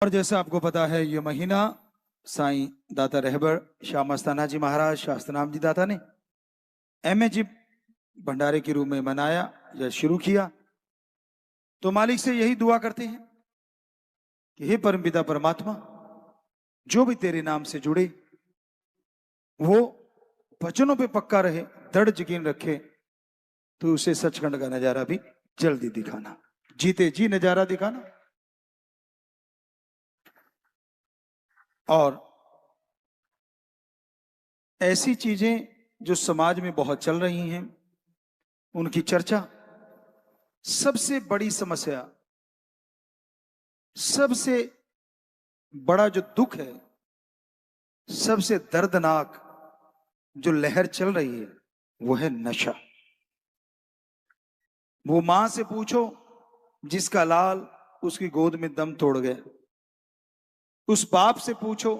और जैसा आपको पता है ये महीना साईं दाता रहबर शाह मस्ताना जी महाराज शास्त्रनाम जी दाता ने एमए जी भंडारे के रूप में मनाया या शुरू किया। तो मालिक से यही दुआ करते हैं कि हे परमपिता परमात्मा, जो भी तेरे नाम से जुड़े वो वचनों पे पक्का रहे, दृढ़ यकीन रखे, तो उसे सचखंड का नजारा भी जल्दी दिखाना, जीते जी नजारा दिखाना। और ऐसी चीजें जो समाज में बहुत चल रही हैं उनकी चर्चा, सबसे बड़ी समस्या, सबसे बड़ा जो दुख है, सबसे दर्दनाक जो लहर चल रही है वो है नशा। वो मां से पूछो जिसका लाल उसकी गोद में दम तोड़ गया, उस बाप से पूछो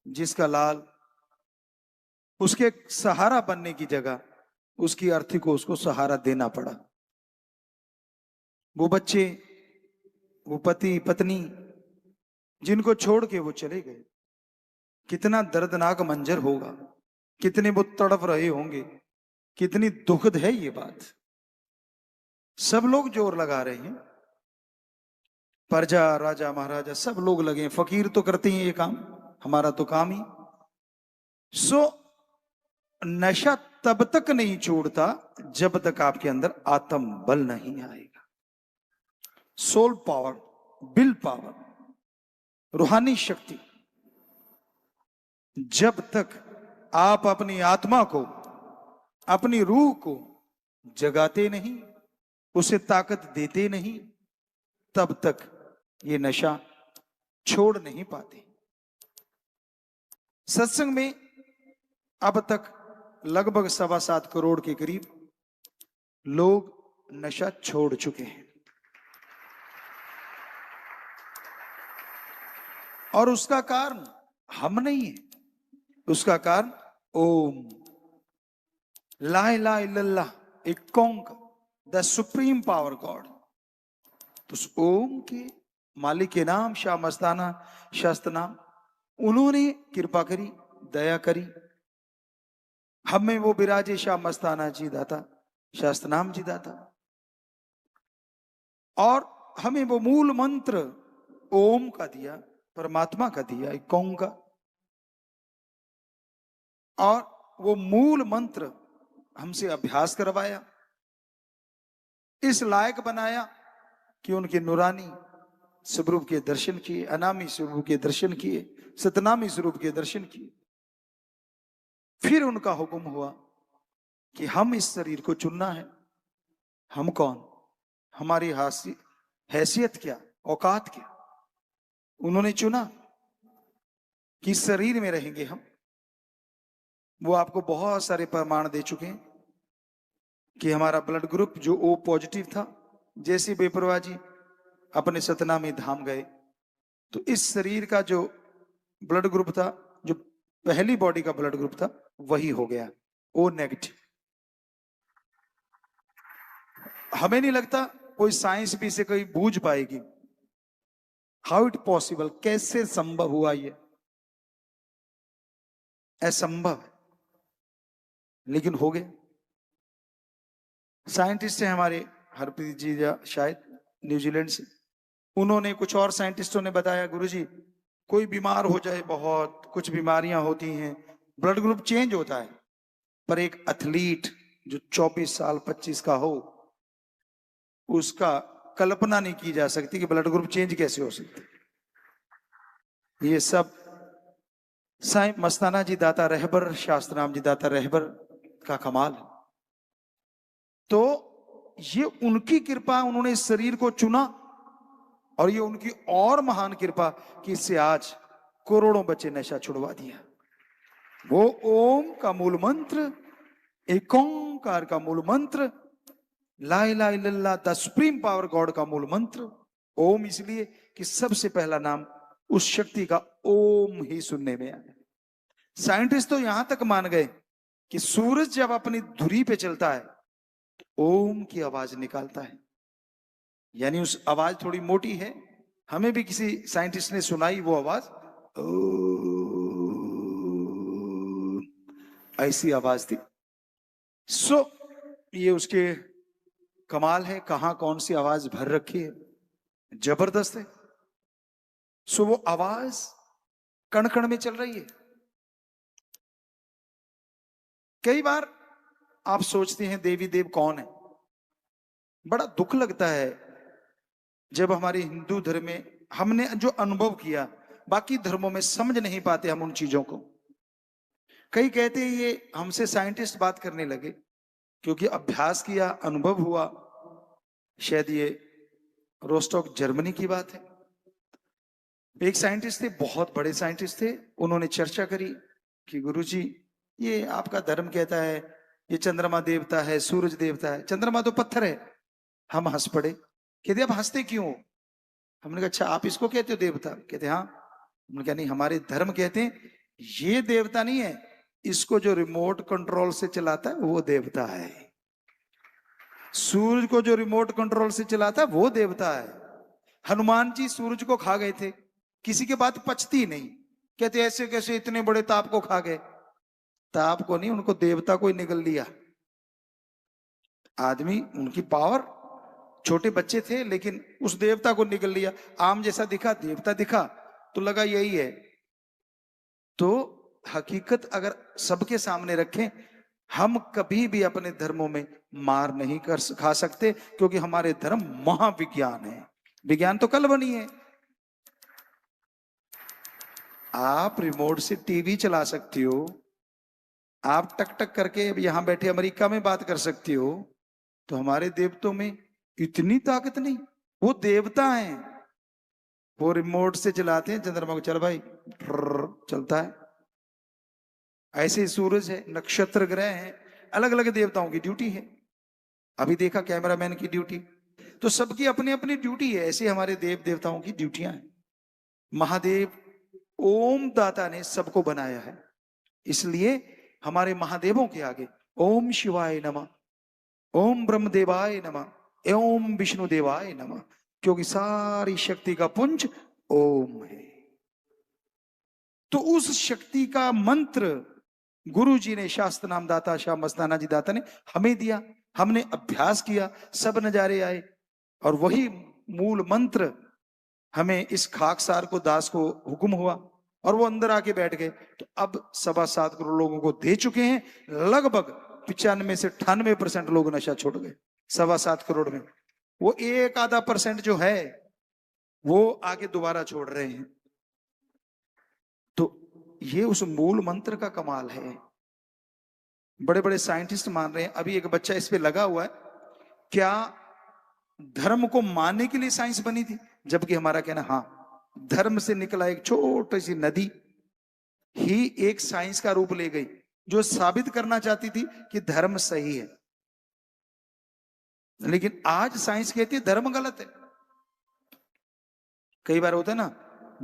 जिसका लाल उसके सहारा बनने की जगह उसकी अर्थी को उसको सहारा देना पड़ा। वो बच्चे, वो पति पत्नी जिनको छोड़ के वो चले गए, कितना दर्दनाक मंजर होगा, कितने वो तड़प रहे होंगे, कितनी दुखद है ये बात। सब लोग जोर लगा रहे हैं, प्रजा राजा महाराजा सब लोग लगे, फकीर तो करते हैं ये काम, हमारा तो काम ही। सो नशा तब तक नहीं छोड़ता जब तक आपके अंदर आत्म बल नहीं आएगा। सोल पावर, विल पावर, रूहानी शक्ति, जब तक आप अपनी आत्मा को, अपनी रूह को जगाते नहीं, उसे ताकत देते नहीं, तब तक ये नशा छोड़ नहीं पाते। सत्संग में अब तक लगभग 7.25 करोड़ के करीब लोग नशा छोड़ चुके हैं। और उसका कारण हम नहीं है, उसका कारण ओम, ला इलाहा इल्लल्लाह, एक ओंकार, द सुप्रीम पावर गॉड। तो उस ओम के मालिक के नाम शाह मस्ताना शास्त्र नाम, उन्होंने कृपा करी, दया करी, हमें वो विराजे शाह मस्ताना जी दाता शास्त्र नाम जी दाता, और हमें वो मूल मंत्र ओम का दिया, परमात्मा का दिया, एक ओम का, और वो मूल मंत्र हमसे अभ्यास करवाया, इस लायक बनाया कि उनके नूरानी स्वरूप के दर्शन किए, अनामी स्वरूप के दर्शन किए, सतनामी स्वरूप के दर्शन किए। फिर उनका हुक्म हुआ कि हम इस शरीर को चुनना है। हम कौन, हमारी हैसियत क्या, औकात क्या। उन्होंने चुना कि इस शरीर में रहेंगे हम। वो आपको बहुत सारे प्रमाण दे चुके हैं कि हमारा ब्लड ग्रुप जो ओ पॉजिटिव था, जैसे बेपरवाह जी अपने सतनामी धाम गए तो इस शरीर का जो ब्लड ग्रुप था, जो पहली बॉडी का ब्लड ग्रुप था, वही हो गया ओ नेगेटिव। हमें नहीं लगता कोई साइंस भी इसे कोई बूझ पाएगी, हाउ इट पॉसिबल, कैसे संभव हुआ ये, असंभव है, लेकिन हो गया। साइंटिस्ट है हमारे हरप्रीत जी या शायद न्यूजीलैंड से, उन्होंने, कुछ और साइंटिस्टों ने बताया, गुरुजी कोई बीमार हो जाए, बहुत कुछ बीमारियां होती हैं, ब्लड ग्रुप चेंज होता है, पर एक एथलीट जो 24 साल 25 का हो, उसका कल्पना नहीं की जा सकती कि ब्लड ग्रुप चेंज कैसे हो सकती। ये सब साईं मस्ताना जी दाता रहबर शास्त्रनाम जी दाता रहबर का कमाल है। तो ये उनकी कृपा, उन्होंने इस शरीर को चुना, और ये उनकी और महान कृपा कि इससे आज करोड़ों बच्चे नशा छुड़वा दिया। वो ओम का मूल मंत्र, एक ओंकार का मूल मंत्र, ला इलाहा इल्लल्लाह द सुप्रीम पावर गॉड का मूल मंत्र ओम, इसलिए कि सबसे पहला नाम उस शक्ति का ओम ही सुनने में आया। साइंटिस्ट तो यहां तक मान गए कि सूरज जब अपनी धुरी पे चलता है तो ओम की आवाज निकालता है, यानी उस आवाज थोड़ी मोटी है, हमें भी किसी साइंटिस्ट ने सुनाई वो आवाज, ऐसी आवाज थी। सो ये उसके कमाल है, कहां कौन सी आवाज भर रखी है, जबरदस्त है। सो वो आवाज कण कण में चल रही है। कई बार आप सोचते हैं देवी देव कौन है। बड़ा दुख लगता है जब हमारे हिंदू धर्म में हमने जो अनुभव किया, बाकी धर्मों में समझ नहीं पाते हम उन चीजों को। कई कहते हैं ये हमसे साइंटिस्ट बात करने लगे क्योंकि अभ्यास किया, अनुभव हुआ। शायद ये रोस्टॉक जर्मनी की बात है। एक साइंटिस्ट थे, बहुत बड़े साइंटिस्ट थे, उन्होंने चर्चा करी कि गुरुजी ये आपका धर्म कहता है ये चंद्रमा देवता है, सूरज देवता है, चंद्रमा तो पत्थर है। हम हंस पड़े, कहते अब हंसते क्यों? हमने कहा अच्छा आप इसको कहते हो देवता? कहते हाँ। हमने कहा नहीं, हमारे धर्म कहते हैं ये देवता नहीं है, इसको जो रिमोट कंट्रोल से चलाता है वो देवता है। सूरज को जो रिमोट कंट्रोल से चलाता है वो देवता है। हनुमान जी सूरज को खा गए थे, किसी के बात पचती नहीं, कहते ऐसे कैसे इतने बड़े ताप को खा गए? ताप को नहीं, उनको देवता को ही निगल लिया। आदमी उनकी पावर, छोटे बच्चे थे लेकिन उस देवता को निगल लिया। आम जैसा दिखा, देवता दिखा तो लगा यही है। तो हकीकत अगर सबके सामने रखें, हम कभी भी अपने धर्मों में मार नहीं खा सकते क्योंकि हमारे धर्म महाविज्ञान है। विज्ञान तो कल बनी है। आप रिमोट से टीवी चला सकती हो, आप टक टक करके अब यहां बैठे अमेरिका में बात कर सकती हो, तो हमारे देवतों में इतनी ताकत नहीं। वो देवता हैं, वो रिमोट से चलाते हैं चंद्रमा को, चल भाई चलता है। ऐसे ही सूरज है, नक्षत्र ग्रह हैं, अलग अलग देवताओं की ड्यूटी है। अभी देखा कैमरामैन की ड्यूटी, तो सबकी अपनी अपनी ड्यूटी है। ऐसे हमारे देव देवताओं की ड्यूटियां हैं। महादेव ओम दाता ने सबको बनाया है, इसलिए हमारे महादेवों के आगे ओम शिवाय नमः, ओम ब्रह्मदेवाय नमः, ओम विष्णु देवाय नमः, क्योंकि सारी शक्ति का पुंज ओम है। तो उस शक्ति का मंत्र गुरु जी ने, शास्त्र नाम दाता श्याम मस्ताना जी दाता ने हमें दिया। हमने अभ्यास किया, सब नजारे आए, और वही मूल मंत्र हमें इस खाकसार को, दास को हुक्म हुआ और वो अंदर आके बैठ गए। तो अब 7.25 करोड़ लोगों को दे चुके हैं। लगभग 95 से 98% लोग नशा छोड़ गए 7.25 करोड़ में। वो 1-आधा% जो है वो आगे दोबारा छोड़ रहे हैं। तो ये उस मूल मंत्र का कमाल है। बड़े बड़े साइंटिस्ट मान रहे हैं। अभी एक बच्चा इस पे लगा हुआ है, क्या धर्म को मानने के लिए साइंस बनी थी? जबकि हमारा कहना हाँ, धर्म से निकला एक छोटी सी नदी ही एक साइंस का रूप ले गई, जो साबित करना चाहती थी कि धर्म सही है। लेकिन आज साइंस कहती है धर्म गलत है। कई बार होता है ना,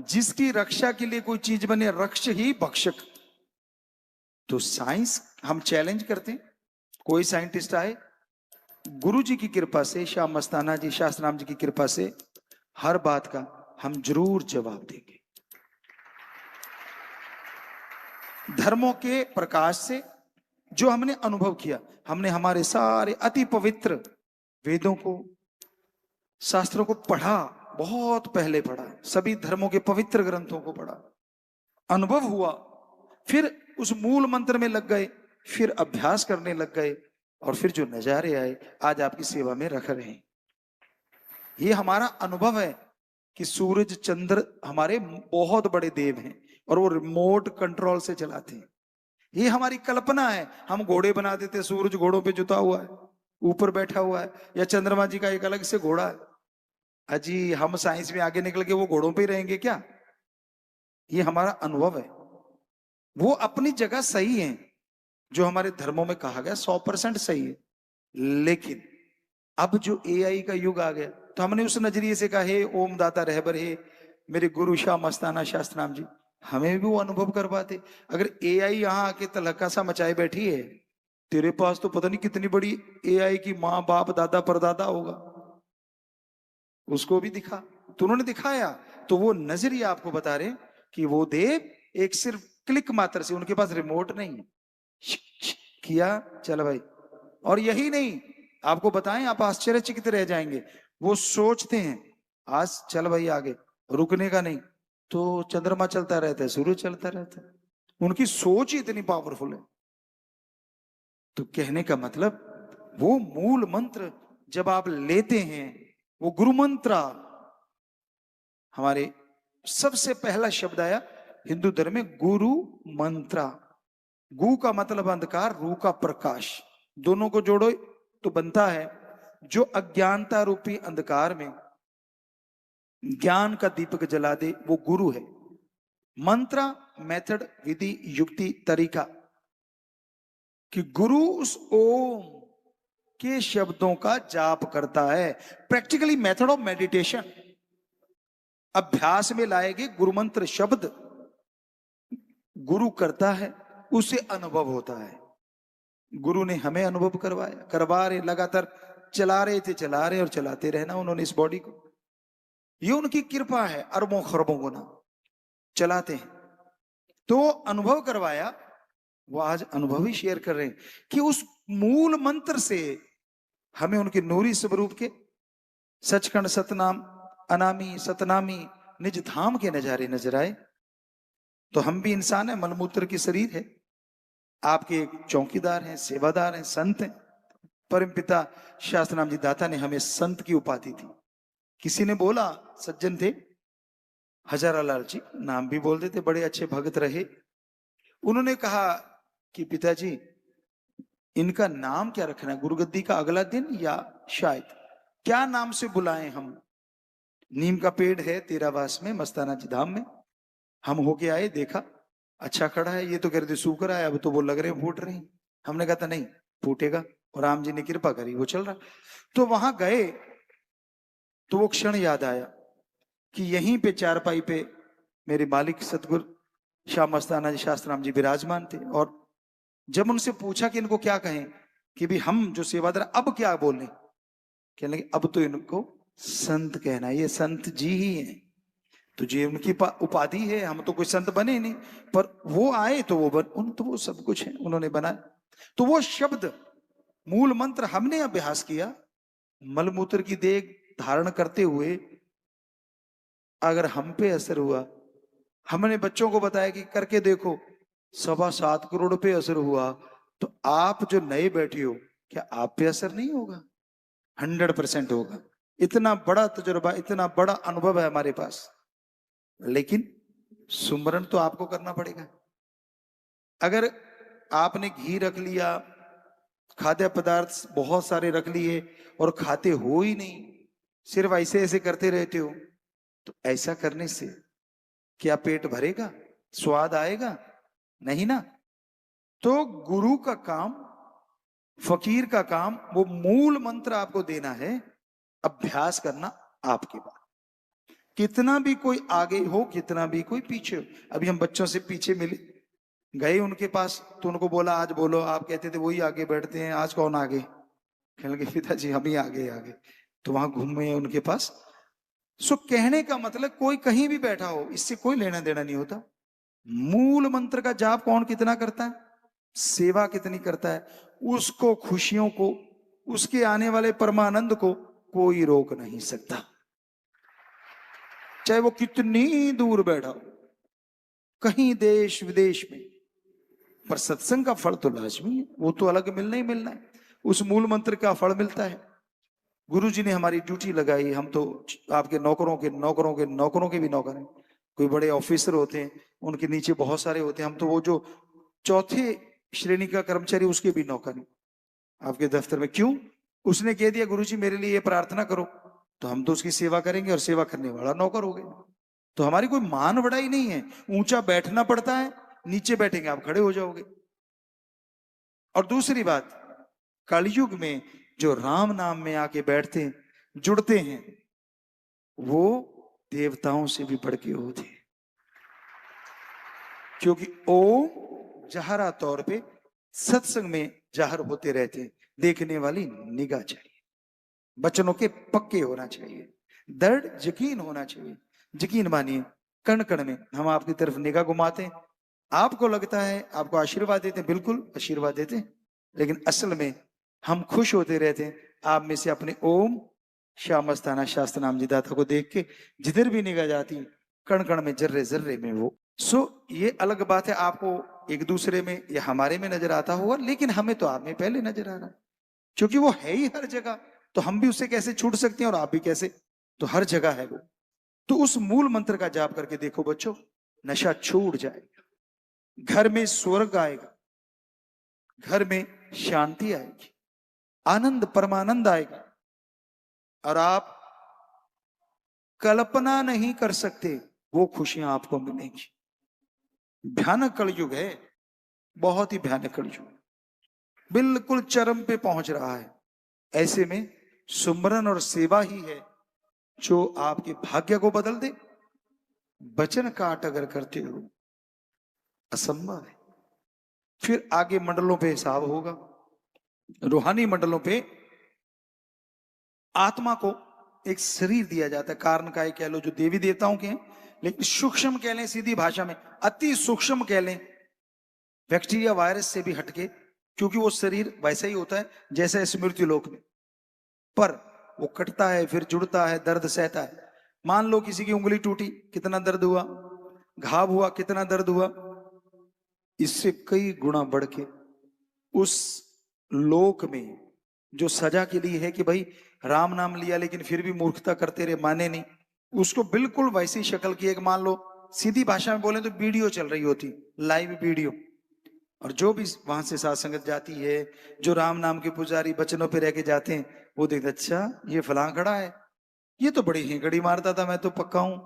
जिसकी रक्षा के लिए कोई चीज बने, रक्ष ही भक्षक। तो साइंस हम चैलेंज करते हैं, कोई साइंटिस्ट आए, गुरु जी की कृपा से, श्याम मस्ताना जी, शास्त्राम जी की कृपा से हर बात का हम जरूर जवाब देंगे। धर्मों के प्रकाश से जो हमने अनुभव किया, हमने हमारे सारे अति पवित्र वेदों को, शास्त्रों को पढ़ा, बहुत पहले पढ़ा, सभी धर्मों के पवित्र ग्रंथों को पढ़ा, अनुभव हुआ, फिर उस मूल मंत्र में लग गए, फिर अभ्यास करने लग गए, और फिर जो नजारे आए आज आपकी सेवा में रख रहे हैं। ये हमारा अनुभव है कि सूरज चंद्र हमारे बहुत बड़े देव हैं और वो रिमोट कंट्रोल से चलाते हैं। ये हमारी कल्पना है। हम घोड़े बना देते, सूरज घोड़ों पे जुता हुआ है, ऊपर बैठा हुआ है, या चंद्रमा जी का एक अलग से घोड़ा है। अजी हम साइंस में आगे निकल के वो घोड़ों पे ही रहेंगे क्या? ये हमारा अनुभव है। वो अपनी जगह सही है, जो हमारे धर्मों में कहा गया 100% सही है। लेकिन अब जो एआई का युग आ गया, तो हमने उस नजरिए से कहा, हे ओम दाता रहबर, हे मेरे गुरु श्याम मस्ताना शास्त्राम जी, हमें भी वो अनुभव करवाते। अगर एआई यहाँ आके तलका सा मचाए बैठी है, तेरे पास तो पता नहीं कितनी बड़ी एआई की माँ बाप दादा परदादा होगा, उसको भी दिखा, तो उन्होंने दिखाया, तो वो नजरिया आपको बता रहे कि वो देव एक सिर्फ क्लिक मात्र से, उनके पास रिमोट नहीं है, किया चल भाई। और यही नहीं, आपको बताएं आप आश्चर्यचकित रह जाएंगे, वो सोचते हैं आज चल भाई आगे, रुकने का नहीं, तो चंद्रमा चलता रहता है, सूर्य चलता रहता है। उनकी सोच ही इतनी पावरफुल है। तो कहने का मतलब वो मूल मंत्र जब आप लेते हैं, वो गुरु मंत्र, हमारे सबसे पहला शब्द आया हिंदू धर्म में गुरु मंत्र। गु का मतलब अंधकार, रू का प्रकाश, दोनों को जोड़ो तो बनता है जो अज्ञानता रूपी अंधकार में ज्ञान का दीपक जला दे, वो गुरु है। मंत्र मेथड, विधि, युक्ति, तरीका, कि गुरु उस ओम के शब्दों का जाप करता है। प्रैक्टिकली मेथड ऑफ मेडिटेशन, अभ्यास में लाएंगे गुरु मंत्र शब्द, गुरु करता है, उसे अनुभव होता है। गुरु ने हमें अनुभव करवाया, करवा रहे, लगातार चला रहे और चलाते रहना उन्होंने इस बॉडी को। ये उनकी कृपा है, अरबों खरबों गुना चलाते हैं। तो अनुभव करवाया, वो आज अनुभव ही शेयर कर रहे हैं कि उस मूल मंत्र से हमें उनके नूरी स्वरूप के सचखंड सतनाम अनामी सतनामी निज धाम के नजारे नजर आए। तो हम भी इंसान है, मलमूत्र की शरीर है, आपके एक चौकीदार हैं, सेवादार हैं, संत हैं। परमपिता शास्त्रनाम जी दाता ने हमें संत की उपाधि दी। किसी ने बोला, सज्जन थे हजारालाल जी, नाम भी बोल देते, बड़े अच्छे भगत रहे। उन्होंने कहा कि पिताजी इनका नाम क्या रखना है, गुरुगद्दी का अगला दिन या शायद क्या नाम से बुलाएं हम। नीम का पेड़ है तेरावास में, मस्ताना जी धाम में। हम होके आए, देखा अच्छा खड़ा है, ये तो कह रहे थे सूख रहा है, अब तो वो लग रहे फूट रही। हमने कहा था नहीं फूटेगा, और राम जी ने कृपा करी, वो चल रहा। तो वहां गए तो वो क्षण याद आया कि यहीं पे चारपाई पे मेरे मालिक सतगुरु श्याम मस्ताना जी शास्त्रनाम जी विराजमान थे। और जब उनसे पूछा कि इनको क्या कहें, कि भी हम जो सेवादार अब क्या बोले, कहने लगे अब तो इनको संत कहना, ये संत जी ही हैं। तो ये उनकी उपाधि है, हम तो कोई संत बने नहीं, पर वो आए तो तो वो सब कुछ है, उन्होंने बनाया। तो वो शब्द मूल मंत्र हमने अभ्यास किया, मलमूत्र की देख धारण करते हुए अगर हम पे असर हुआ, हमने बच्चों को बताया कि करके देखो, 7.25 करोड़ पे असर हुआ, तो आप जो नए बैठे हो, क्या आप पे असर नहीं होगा? 100% होगा। इतना बड़ा तजुर्बा, इतना बड़ा अनुभव है हमारे पास। लेकिन सुमरन तो आपको करना पड़ेगा। अगर आपने घी रख लिया, खाद्य पदार्थ बहुत सारे रख लिए और खाते हो ही नहीं, सिर्फ ऐसे ऐसे करते रहते हो, तो ऐसा करने से क्या पेट भरेगा, स्वाद आएगा? नहीं ना। तो गुरु का काम, फकीर का काम, वो मूल मंत्र आपको देना है, अभ्यास करना आपके बाद। कितना भी कोई आगे हो, कितना भी कोई पीछे हो। अभी हम बच्चों से पीछे मिले, गए उनके पास, तो उनको बोला आज बोलो, आप कहते थे वही आगे बैठते हैं, आज कौन आगे? कहने लगे पिताजी हम ही आगे आगे। तो वहां घूमे उनके पास। सो कहने का मतलब कोई कहीं भी बैठा हो, इससे कोई लेना देना नहीं होता। मूल मंत्र का जाप कौन कितना करता है, सेवा कितनी करता है, उसको, खुशियों को, उसके आने वाले परमानंद को कोई रोक नहीं सकता, चाहे वो कितनी दूर बैठा हो, कहीं देश विदेश में। पर सत्संग का फल तो लाजमी है, वो तो अलग मिलना ही मिलना है। उस मूल मंत्र का फल मिलता है। गुरु जी ने हमारी ड्यूटी लगाई, हम तो आपके नौकरों के नौकरों के नौकरों के भी नौकर हैं। कोई बड़े ऑफिसर होते हैं, उनके नीचे बहुत सारे होते हैं, हम तो वो जो चौथे श्रेणी का कर्मचारी उसके भी नौकर हैं आपके दफ्तर में। क्यों? उसने कह दिया गुरु जी मेरे लिए ये प्रार्थना करो, तो हम तो उसकी सेवा करेंगे, और सेवा करने वाला नौकर हो गए। तो हमारी कोई मान बढ़ाई नहीं है, ऊंचा बैठना पड़ता है, नीचे बैठेंगे आप खड़े हो जाओगे। और दूसरी बात, कलयुग में जो राम नाम में आके बैठते हैं, जुड़ते हैं, वो देवताओं से भी बढ़ के होते हैं। क्योंकि ओम जहरा तौर पे सत्संग में जाहिर होते रहते हैं। देखने वाली निगाह चाहिए, बचनों के पक्के होना चाहिए, दृढ़ यकीन होना चाहिए। यकीन मानिए, कण कण में हम आपकी तरफ निगाह घुमाते हैं, आपको लगता है आपको आशीर्वाद देते हैं, बिल्कुल आशीर्वाद देते हैं, लेकिन असल में हम खुश होते रहते हैं आप में से अपने ओम श्यामस्ताना शास्त्र नाम जी दाता को देख के। जिधर भी निगाह जाती है कण कण में, जर्रे जर्रे में वो। ये अलग बात है, आपको एक दूसरे में या हमारे में नजर आता होगा, लेकिन हमें तो आप में पहले नजर आ रहा है, क्योंकि वो है ही हर जगह। तो हम भी उससे कैसे छूट सकते हैं और आप भी कैसे, तो हर जगह है वो। तो उस मूल मंत्र का जाप करके देखो बच्चों, नशा छूट जाएगा, घर में स्वर्ग आएगा, घर में शांति आएगी, आनंद परमानंद आएगा, और आप कल्पना नहीं कर सकते वो खुशियां आपको मिलेंगी। भयानक कलयुग है, बहुत ही भयानक कलयुग, बिल्कुल चरम पे पहुंच रहा है। ऐसे में सुमरन और सेवा ही है जो आपके भाग्य को बदल दे। वचन काट अगर करते हो असंभव है। फिर आगे मंडलों पे हिसाब होगा, रूहानी मंडलों पे आत्मा को एक शरीर दिया जाता है, कारण काय कह लो जो देवी देवताओं के हैं, लेकिन सूक्ष्म कह लें, सीधी भाषा में अति सूक्ष्म कह लें, बैक्टीरिया वायरस से भी हटके, क्योंकि वो शरीर वैसा ही होता है जैसा स्मृति लोक में, पर वो कटता है फिर जुड़ता है, दर्द सहता है। मान लो किसी की उंगली टूटी, कितना दर्द हुआ, घाव हुआ, कितना दर्द हुआ, इससे कई गुना बढ़ के उस लोक में जो सजा के लिए है कि भाई राम नाम लिया लेकिन फिर भी मूर्खता करते रहे, माने नहीं, उसको बिल्कुल वैसी शक्ल की, एक मान लो सीधी भाषा में बोले तो वीडियो चल रही होती, लाइव वीडियो, और जो भी वहां से साथ संगत जाती है, जो राम नाम के पुजारी बचनों पे रह के जाते हैं, वो देखते अच्छा ये फलां खड़ा है, ये तो बड़ी हिंकड़ी मारता था, मैं तो पक्का हूं,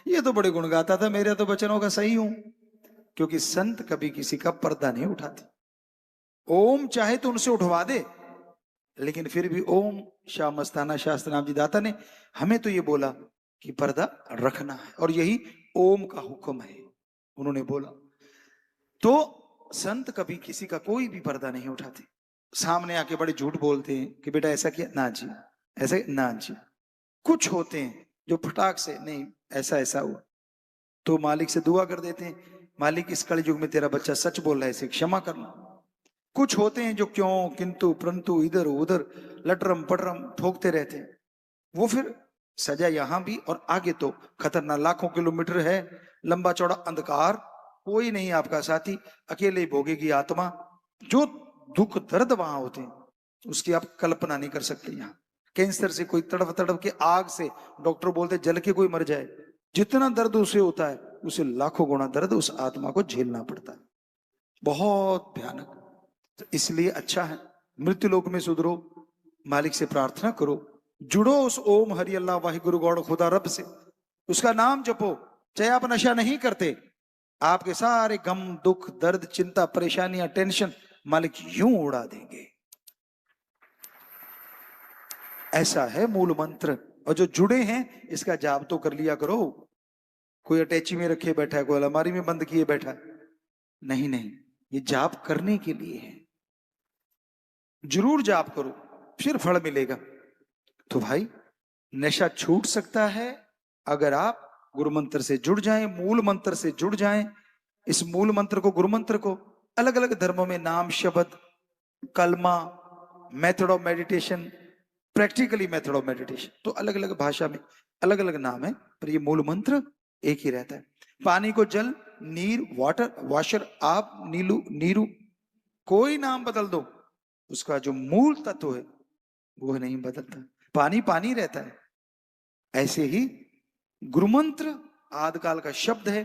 ये तो बड़े गुण गाता था, मेरे तो बचनों का सही हूं। क्योंकि संत कभी किसी का पर्दा नहीं उठाते। ओम चाहे तो उनसे उठवा दे, लेकिन फिर भी ओम श्याम मस्ताना शास्त्र नाम जी दाता ने हमें तो ये बोला कि पर्दा रखना है, और यही ओम का हुक्म है, उन्होंने बोला। तो संत कभी किसी का कोई भी पर्दा नहीं उठाते, सामने आके बड़े झूठ बोलते हैं कि बेटा ऐसा किया ना जी, ऐसे ना जी। कुछ होते हैं जो फटाक से नहीं ऐसा ऐसा हुआ, तो मालिक से दुआ कर देते हैं, मालिक इस कलि युग में तेरा बच्चा सच बोल रहा है, इसे क्षमा करना। कुछ होते हैं जो क्यों किंतु परंतु इधर उधर लटरम पटरम ठोकते रहते हैं, वो फिर सजा यहां भी और आगे तो खतरनाक, लाखों किलोमीटर है लंबा चौड़ा अंधकार, कोई नहीं आपका साथी, अकेले ही भोगेगी आत्मा। जो दुख दर्द वहां होते हैं उसकी आप कल्पना नहीं कर सकते। यहाँ कैंसर से कोई तड़प तड़प के, आग से डॉक्टर बोलते जल के कोई मर जाए, जितना दर्द उसे होता है उसे लाखों गुना दर्द उस आत्मा को झेलना पड़ता है, बहुत भयानक। तो इसलिए अच्छा है मृत्यु लोक में सुधरो, मालिक से प्रार्थना करो, जुड़ो उस ओम हरि अल्लाह वाहिगुरु गौड़ खुदा रब से, उसका नाम जपो। चाहे आप नशा नहीं करते, आपके सारे गम दुख दर्द चिंता परेशानियां टेंशन मालिक यूं उड़ा देंगे। ऐसा है मूल मंत्र। और जो जुड़े हैं इसका जाप तो कर लिया करो। कोई अटैची में रखे बैठा है, कोई अलमारी में बंद किए बैठा है, नहीं नहीं, ये जाप करने के लिए है। जरूर जाप करो, फिर फल मिलेगा। तो भाई नशा छूट सकता है अगर आप गुरु मंत्र से जुड़ जाएं, मूल मंत्र से जुड़ जाएं। इस मूल मंत्र को, गुरु मंत्र को अलग अलग धर्मों में नाम शब्द कलमा, method of meditation, practically method of meditation, तो अलग अलग भाषा में अलग अलग नाम है, पर ये मूल मंत्र एक ही रहता है। पानी को जल, नीर वाटर, वाशर आप, नीलू नीरू, कोई नाम बदल दो, उसका जो मूल तत्व है वो नहीं बदलता, पानी पानी रहता है। ऐसे ही गुरुमंत्र आदिकाल का शब्द है,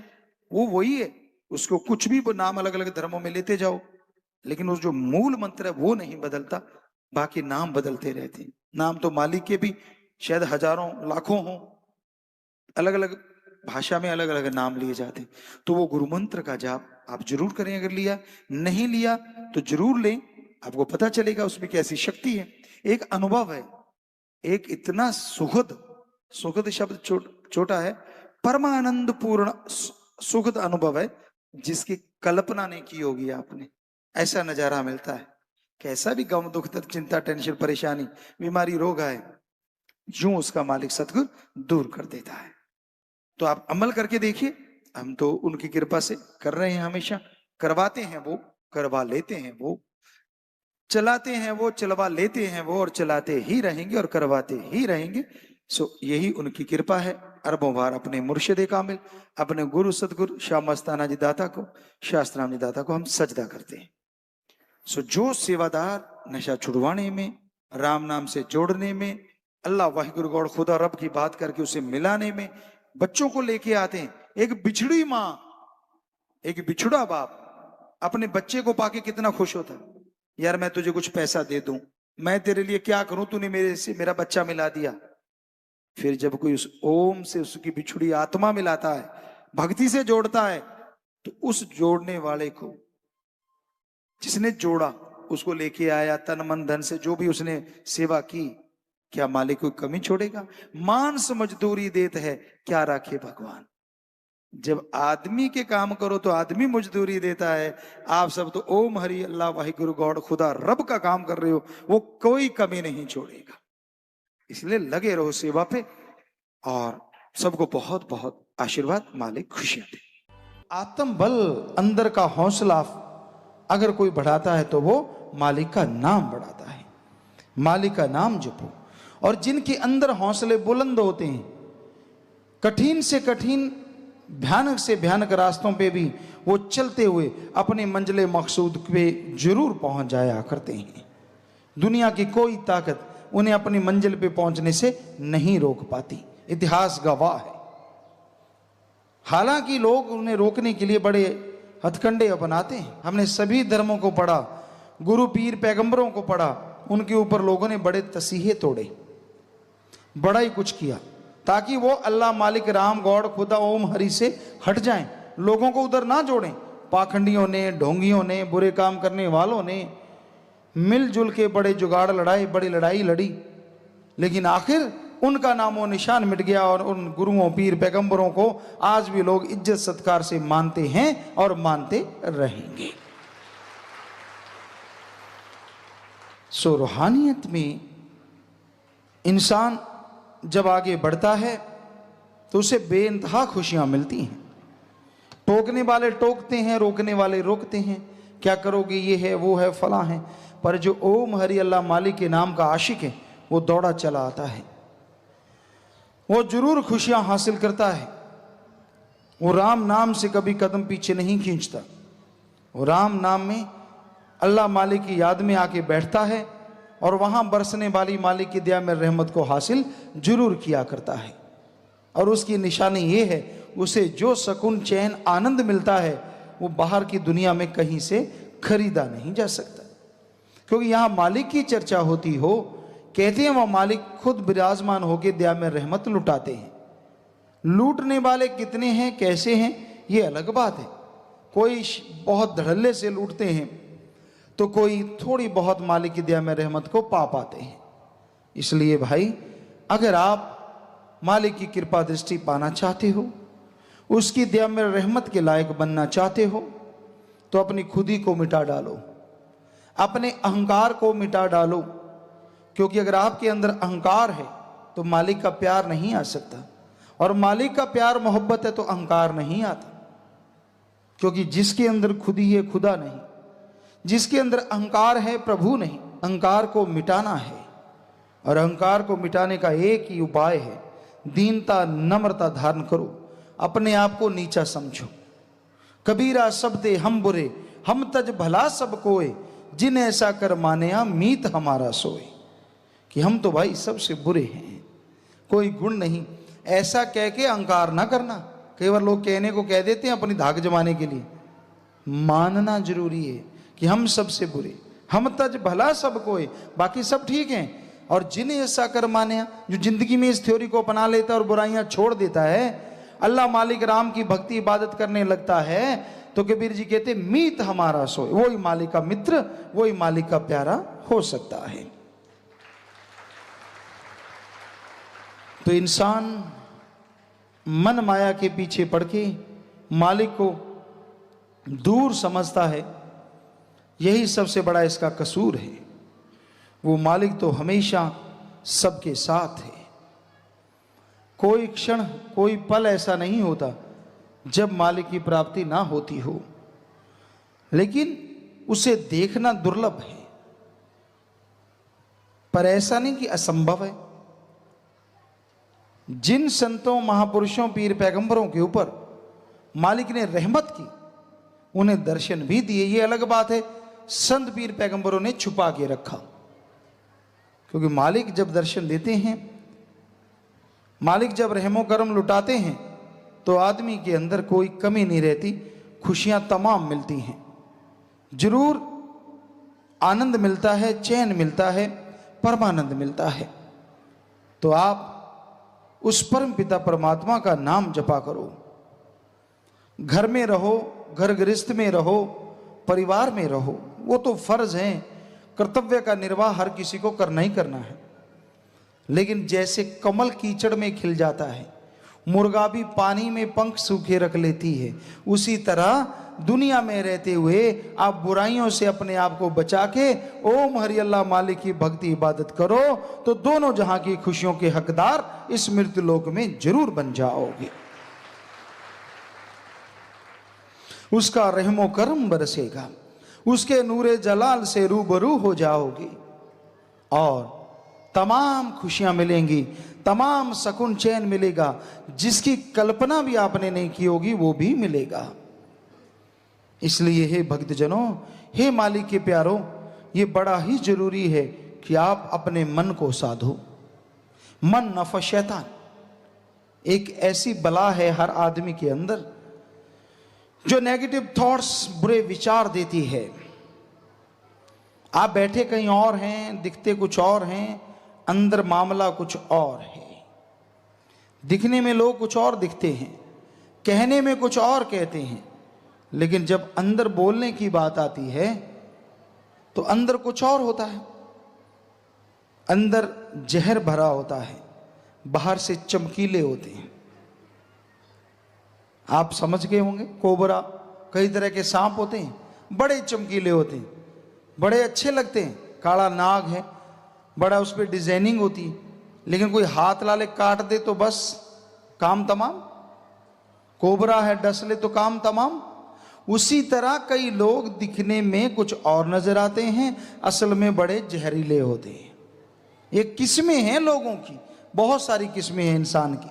वो वही है, उसको कुछ भी नाम अलग अलग धर्मों में लेते जाओ, लेकिन उस जो मूल मंत्र है वो नहीं बदलता, बाकी नाम बदलते रहते हैं। नाम तो मालिक के भी शायद हजारों लाखों हों, अलग अलग भाषा में अलग अलग नाम लिए जाते हैं। तो वो गुरु मंत्र का जाप आप जरूर करें, अगर लिया नहीं लिया तो जरूर लें, आपको पता चलेगा उसमें कैसी शक्ति है। एक अनुभव है, एक इतना सुखद, सुखद शब्द छोटा है, परमानंद पूर्ण सुखद अनुभव है जिसकी कल्पना नहीं की होगी आपने। ऐसा नजारा मिलता है, कैसा भी गम दुख चिंता टेंशन परेशानी बीमारी रोग आए, यूं उसका मालिक सतगुरु दूर कर देता है। तो आप अमल करके देखिए, हम तो उनकी कृपा से कर रहे हैं, हमेशा करवाते हैं वो, करवा लेते हैं वो, चलाते हैं वो, चलवा लेते हैं वो, और चलाते ही रहेंगे और करवाते ही रहेंगे। सो यही उनकी कृपा है। अरबों बार अपने मुर्शिद कामिल, अपने गुरु सतगुरु शाह मस्ताना जी दाता को, शास्त्राम जी दाता को हम सजदा करते हैं। सो जो सेवादार नशा छुड़वाने में, राम नाम से जोड़ने में, अल्लाह वाहिगुरु गौड़ खुदा रब की बात करके उसे मिलाने में बच्चों को लेके आते हैं। एक बिछड़ी माँ, एक बिछुड़ा बाप अपने बच्चे को पाके कितना खुश होता है, यार मैं तुझे कुछ पैसा दे दूं, मैं तेरे लिए क्या करूं, तूने मेरे से मेरा बच्चा मिला दिया। फिर जब कोई उस ओम से उसकी बिछुड़ी आत्मा मिलाता है, भक्ति से जोड़ता है, तो उस जोड़ने वाले को, जिसने जोड़ा, उसको लेके आया तन मन धन से, जो भी उसने सेवा की, क्या मालिक कोई कमी छोड़ेगा? मांस मजदूरी देत है, क्या राखे भगवान। जब आदमी के काम करो तो आदमी मजदूरी देता है, आप सब तो ओम हरि अल्लाह वाहिगुरु गॉड खुदा रब का काम कर रहे हो, वो कोई कमी नहीं छोड़ेगा। इसलिए लगे रहो सेवा पे, और सबको बहुत बहुत आशीर्वाद, मालिक खुशियां दे। आत्म बल, अंदर का हौसला अगर कोई बढ़ाता है तो वो मालिक का नाम बढ़ाता है। मालिक का नाम जपो, और जिनके अंदर हौसले बुलंद होते हैं, कठिन से कठिन, भयानक से भयानक रास्तों पे भी वो चलते हुए अपने मंजिल मकसूद पे जरूर पहुंच जाया करते हैं। दुनिया की कोई ताकत उन्हें अपनी मंजिल पे पहुंचने से नहीं रोक पाती, इतिहास गवाह है। हालांकि लोग उन्हें रोकने के लिए बड़े हथकंडे अपनाते हैं। हमने सभी धर्मों को पढ़ा, गुरु पीर पैगंबरों को पढ़ा, उनके ऊपर लोगों ने बड़े तसीहे तोड़े, बड़ा ही कुछ किया, ताकि वो अल्लाह मालिक राम गॉड खुदा ओम हरि से हट जाएं, लोगों को उधर ना जोड़ें। पाखंडियों ने, ढोंगियों ने, बुरे काम करने वालों ने मिलजुल के बड़े जुगाड़ लड़ाए, बड़ी लड़ाई लड़ी, लेकिन आखिर उनका नामो निशान मिट गया, और उन गुरुओं पीर पैगंबरों को आज भी लोग इज्जत सत्कार से मानते हैं और मानते रहेंगे। सो रूहानियत में इंसान जब आगे बढ़ता है तो उसे बेइंतहा खुशियां मिलती हैं। टोकने वाले टोकते हैं, रोकने वाले रोकते हैं, क्या करोगे, ये है वो है फला है, पर जो ओम हरि अल्लाह मालिक के नाम का आशिक है वो दौड़ा चला आता है, वो जरूर खुशियां हासिल करता है। वो राम नाम से कभी कदम पीछे नहीं खींचता, वो राम नाम में अल्लाह मालिक की याद में आके बैठता है, और वहां बरसने वाली मालिक की दया में रहमत को हासिल जरूर किया करता है। और उसकी निशानी ये है, उसे जो सुकून चैन आनंद मिलता है वो बाहर की दुनिया में कहीं से खरीदा नहीं जा सकता। क्योंकि यहाँ मालिक की चर्चा होती हो, कहते हैं वह मालिक खुद विराजमान होकर दया में रहमत लुटाते हैं। लूटने वाले कितने हैं, कैसे हैं, ये अलग बात है। कोई बहुत धड़ल्ले से लूटते हैं, तो कोई थोड़ी बहुत मालिक की दया में रहमत को पा पाते हैं। इसलिए भाई, अगर आप मालिक की कृपा दृष्टि पाना चाहते हो, उसकी दया में रहमत के लायक बनना चाहते हो, तो अपनी खुदी को मिटा डालो, अपने अहंकार को मिटा डालो। क्योंकि अगर आपके अंदर अहंकार है तो मालिक का प्यार नहीं आ सकता, और मालिक का प्यार मोहब्बत है तो अहंकार नहीं आता। क्योंकि जिसके अंदर खुदी है खुदा नहीं, जिसके अंदर अहंकार है प्रभु नहीं। अहंकार को मिटाना है, और अहंकार को मिटाने का एक ही उपाय है, दीनता नम्रता धारण करो, अपने आप को नीचा समझो। कबीरा सब ते हम बुरे, हम तज भला सब कोय, जिन ऐसा कर मानया मीत हमारा सोए। कि हम तो भाई सबसे बुरे हैं, कोई गुण नहीं, ऐसा कह के अहंकार ना करना। कई बार लोग कहने को कह देते हैं अपनी धाक जमाने के लिए, मानना जरूरी है कि हम सबसे बुरे, हम तज भला सब कोय, बाकी सब ठीक हैं। और जिन्हें ऐसा कर माने, जो जिंदगी में इस थ्योरी को अपना लेता है और बुराइयां छोड़ देता है, अल्लाह मालिक राम की भक्ति इबादत करने लगता है, तो कबीर जी कहते मीत हमारा सोए, वही मालिक का मित्र, वही मालिक का प्यारा हो सकता है। तो इंसान मन माया के पीछे पड़ के मालिक को दूर समझता है, यही सबसे बड़ा इसका कसूर है। वो मालिक तो हमेशा सबके साथ है, कोई क्षण, कोई पल ऐसा नहीं होता जब मालिक की प्राप्ति ना होती हो, लेकिन उसे देखना दुर्लभ है। पर ऐसा नहीं कि असंभव है। जिन संतों, महापुरुषों, पीर पैगंबरों के ऊपर मालिक ने रहमत की, उन्हें दर्शन भी दिए। ये अलग बात है संत पीर पैगंबरों ने छुपा के रखा, क्योंकि मालिक जब दर्शन देते हैं, मालिक जब रहमो करम लुटाते हैं, तो आदमी के अंदर कोई कमी नहीं रहती, खुशियां तमाम मिलती हैं। जरूर आनंद मिलता है, चैन मिलता है, परमानंद मिलता है। तो आप उस परम पिता परमात्मा का नाम जपा करो। घर में रहो, घर गृहस्थ में रहो, परिवार में रहो, वो तो फर्ज है, कर्तव्य का निर्वाह हर किसी को करना ही करना है। लेकिन जैसे कमल कीचड़ में खिल जाता है, मुर्गा भी पानी में पंख सूखे रख लेती है, उसी तरह दुनिया में रहते हुए आप बुराइयों से अपने आप को बचा के ओम हरि अल्लाह मालिक की भक्ति इबादत करो, तो दोनों जहां की खुशियों के हकदार इस मृत्यु लोक में जरूर बन जाओगे। उसका रहमो करम बरसेगा, उसके नूरे जलाल से रूबरू हो जाओगे और तमाम खुशियां मिलेंगी, तमाम सकून चैन मिलेगा, जिसकी कल्पना भी आपने नहीं की होगी वो भी मिलेगा। इसलिए हे भक्तजनों, हे मालिक के प्यारों, ये बड़ा ही जरूरी है कि आप अपने मन को साधो। मन नफ शैतान, एक ऐसी बला है हर आदमी के अंदर जो नेगेटिव थॉट्स, बुरे विचार देती है। आप बैठे कहीं और हैं, दिखते कुछ और हैं, अंदर मामला कुछ और है। दिखने में लोग कुछ और दिखते हैं, कहने में कुछ और कहते हैं, लेकिन जब अंदर बोलने की बात आती है तो अंदर कुछ और होता है। अंदर जहर भरा होता है, बाहर से चमकीले होते हैं। आप समझ गए होंगे, कोबरा, कई तरह के सांप होते हैं, बड़े चमकीले होते हैं, बड़े अच्छे लगते हैं। काला नाग है, बड़ा उस पर डिजाइनिंग होती है, लेकिन कोई हाथ लाले काट दे तो बस काम तमाम। कोबरा है, डस ले तो काम तमाम। उसी तरह कई लोग दिखने में कुछ और नजर आते हैं, असल में बड़े जहरीले होते हैं। ये किस्में हैं लोगों की, बहुत सारी किस्में हैं इंसान की।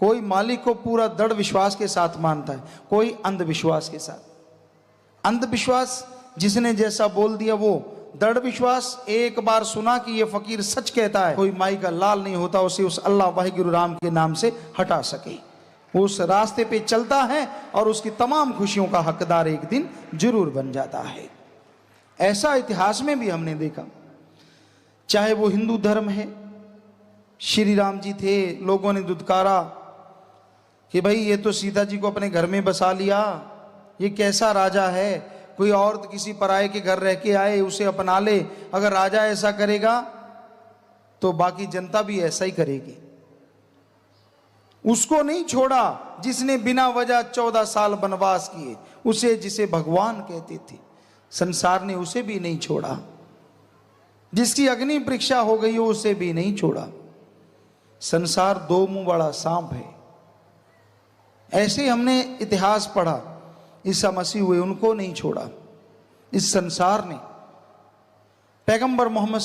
कोई मालिक को पूरा दृढ़ विश्वास के साथ मानता है, कोई अंधविश्वास के साथ। अंधविश्वास जिसने जैसा बोल दिया वो, दृढ़ विश्वास एक बार सुना कि ये फकीर सच कहता है, कोई माई का लाल नहीं होता उसे उस अल्लाह वाहिगुरु राम के नाम से हटा सके। वो उस रास्ते पे चलता है और उसकी तमाम खुशियों का हकदार एक दिन जरूर बन जाता है। ऐसा इतिहास में भी हमने देखा, चाहे वो हिंदू धर्म है, श्री राम जी थे, लोगों ने दुत्कारा कि भाई ये तो सीता जी को अपने घर में बसा लिया, ये कैसा राजा है, कोई औरत किसी पराये के घर रह के आए उसे अपना ले, अगर राजा ऐसा करेगा तो बाकी जनता भी ऐसा ही करेगी। उसको नहीं छोड़ा जिसने बिना वजह 14 साल वनवास किए, उसे जिसे भगवान कहते थे, संसार ने उसे भी नहीं छोड़ा। जिसकी अग्नि परीक्षा हो गई हो उसे भी नहीं छोड़ा। संसार दो मुंह वाला सांप है। ऐसे हमने इतिहास पढ़ा, ईसा मसीह हुए, उनको नहीं छोड़ा। इस संसार ने पैगंबर मोहम्मद